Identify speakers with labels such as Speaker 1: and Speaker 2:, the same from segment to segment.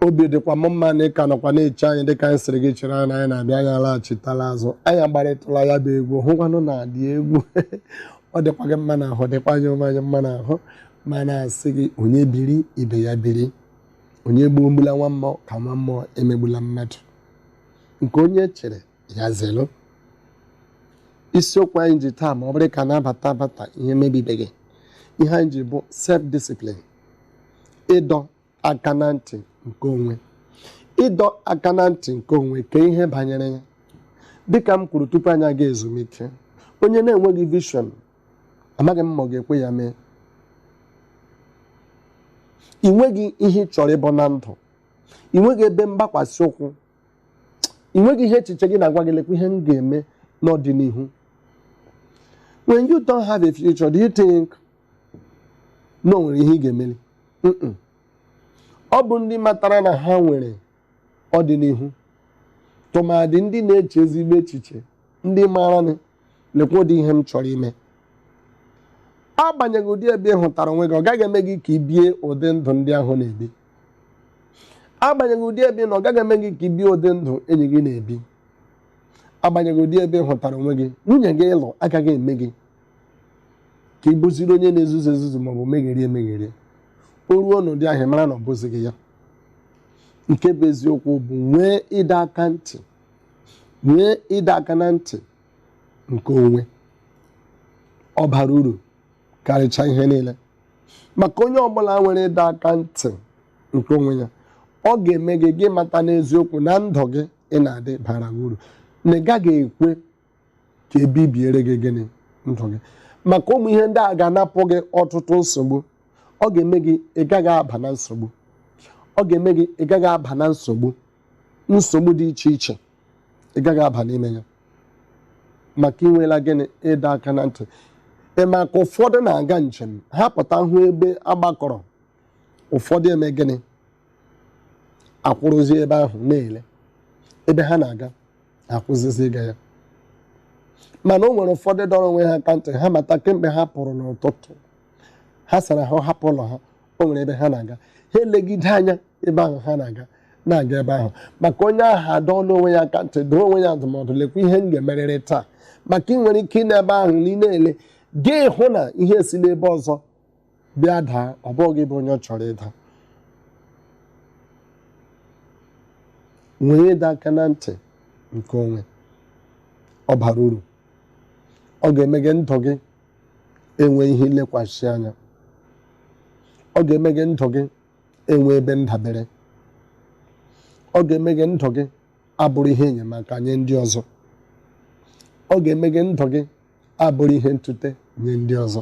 Speaker 1: obi dịkwa m mma na ịka nọkwa na-eche anyị dịka anyị sịrị gị chere anyị na-abịa anyị alaghachitala azụ anyị agbarịtụla ya bụ egwu hụkwanụ na adị egwu ọ dịkwa gị mma n'ahụ dịkwa anyị anyị mma n'ahụ ma na-asị gị onye biri ibe ya biri, onye gbuogbula nwa mmụọ ka nwa mmụọ emegbula mmadụ, nke onye chere ya zelu. Isiokwu anyị ji taa ma ọ bụrụ ka na-abata ihe mebibeghị, ihe anyị ji bụ self-discipline, ịdọ aka na ntị nke onwe. Ịdọ aka na ntị nke onwe ka ihe banyere ya dịka m kwuru tupu anyị aga ezumike, onye na-enweghị vision amaghị m ma ọ ga-ekwe ya mee. ị nweghị ihe ị chọrọ ịbụ na ndụ, ị nweghị ebe mgbakwasị ụkwụ, ị nweghị ihe echiche gị na-agwa gị lekwa ihe m ga-eme n'ọdịnihu. When you don't have a future, do you think na o nwere ihe ị ga-emeli? Ọ bụ ndị matara na ha nwere ọdịnihu, tụmadị ndị na-eche ezigbo echiche, ndị mara na lekwa ụdị ihe m chọrọ ime. Agbanyeghị ụdị ebe ị hụtara onwe gị, ọ gaghị eme gị ka ị bie ụdị ndụ ndị ahụ na-ebi. Agbanyeghị ụdị ebe na ọ gaghị eme gị ka ị bie ụdị ndụ enyi gị na-ebi. Agbanyeghị ụdị ebe ị hụtara onwe gị, nwunye gị ịlụ agaghị eme gị ka ị bụziri onye na-ezuzu ezuzu maọbụ megherie emegherie. O ruo n'ụdị ahụ mara na ọ bụzighị ya. Nke bụ eziokwu bụ nwee ịdọ aka ntị, nwee ịdọ aka na ntị nke onwe. Ọ bara uru karịchaa ihe niile, maka onye ọbụla nwere ịdọ aka ntị nke onwe ya, ọ ga-eme gị mata n'eziokwu na ndụ gị ị na-adị bara uru, na ị gaghị ekwe ka ebibiere gị gịnị ndụ gị. Maka ụmụ ihe ndị a ga-anapụ gị ọtụtụ nsogbu. Ọ ga-eme gị ị gaghị aba na nsogbu, ọ ga-eme gị ị gaghị aba na nsogbu dị iche iche, ị gaghị aba n'ime ya maka inwela gịnị ịdọ aka na ntị. Maka ụfọdụ na-aga njem, ha pụta hụ ebe agbakọrọ, ụfọdụ eme gịnị akwụrụzi ebe ahụ na-ele ebe ha na-aga, akwụzizi ịga ya. Mana o nwere ụfọdụ dọrọ onwe ha aka ntị, ha mata kemgbe ha pụrụ n'ụtụtụ, ha sara ha hapụ ụlọ ha, o nwere ebe ha na-aga, ha elegide anya ebe ahụ ha na-aga ebe ahụ. Maka onye ahụ adọọla onwe ya aka ntị, doo onwe ya ndụmọdụ, lekwa ihe m ga-emerịrị taa. Maka ị nwere ike ị na-ebe ahụ na ị na-ele gị hụ na ihe si n'ebe ọzọ bịa daa, ọ bụghị bụ onye ọ chọrọ ịda. Nwee ịdọ aka na ntị nke onwe, ọ bara uru. Ọ ga-eme gị ndụ gị enwe ihe ilekwasị anya, ọ ga-eme gị ndụ gị enwe ebe ndabere, ọ ga-eme gị ndụ gị abụrụ ihe enyemaka nye ndị ọzọ, ọ ga-eme gị ndụ gị abụrụ ihe ntute nye ndị ọzọ,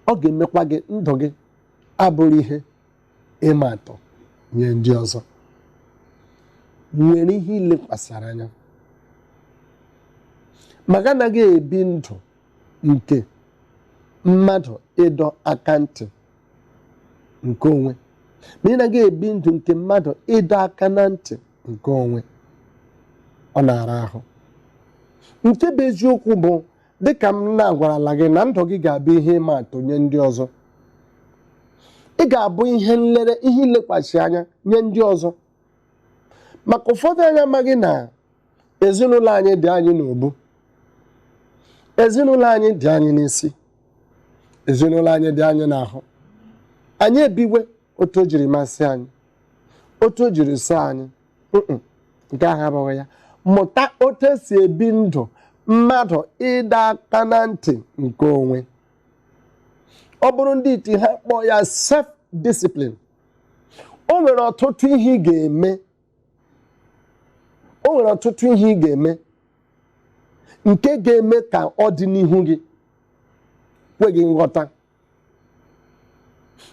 Speaker 1: ọ ga-emekwa gị ndụ gị abụrụ ihe ịma atụ nye ndị ọzọ. Nwere ihe ilekwasịrị anya, maka anaghị ebi ndụ nke mmadụ ịdọ aka ntị nke onwe, ma ị naghị ebi ndụ nke mmadụ ịdọ aka na ntị nke onwe, ọ na-ara ahụ. Nke bụ eziokwu bụ dịka m na-agwarala gị na ndụ gị ga-abụ ihe ịma atụ nye ndị ọzọ. Ị ga-abụ ihe nlere, ihe ilekwasị anya nye ndị ọzọ. Maka ụfọdụ anyị amaghị na ezinụlọ anyị dị anyị n'obu, ezinụlọ anyị dị anyị n'isi, ezinụlọ anyị dị anyị n'ahụ. Anyị ebiwe otu o jiri masị anyị, otu o jiri sọ anyị. Nke ahụ abụghị ya. Mụta otu esi ebi ndụ mmadụ ịdọ aka na ntị nke onwe. Ọ bụrụ ndị iti ha kpọọ ya self-discipline. O nwere ọtụtụ ihe ị ga-eme, o nwere ọtụtụ ihe ị ga-eme nke ga-eme ka ọ dị n'ihu gị kwe gị nghọta.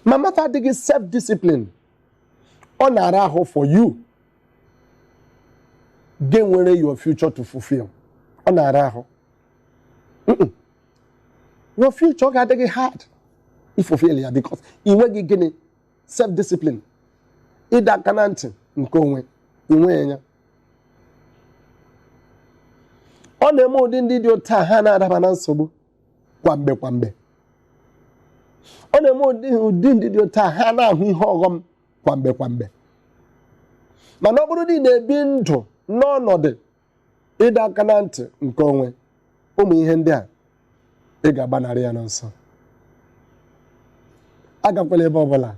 Speaker 1: Ma mata adịghị self-discipline, ọ na-ara ahụ for you ga-enwere your future to fulfill. Ọ na-ara ahụ. Your future ga-adịghị hard ifulfill ya, because ị nweghị gịnị self-discipline, ịdọ aka na ntị nke onwe, ị nweghị ya. Ọ na-eme ụdị ndị dị otu a ha na-adaba na nsogbu kwamgbe. Ọ na-eme ụdị ndị dị otu a ha na-ahụ ihe ọghọm kwamgbe. mana ọ bụrụ na ị na-ebi ndụ n'ọnọdụ ịdọ aka na ntị nke onwe, ụmụ ihe ndị a ị ga-agbanarị ya n'ọsọ. Agakwala ebe ọbụla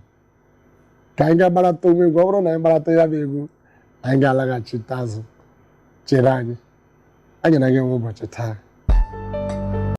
Speaker 1: ka anyị ga-agbarata onwe egwu. Ọ bụrụ na anyị gbarata ya bụ egwu, anyị ga-alaghachite azụ chere anyị na gị nwe ụbọchị taa.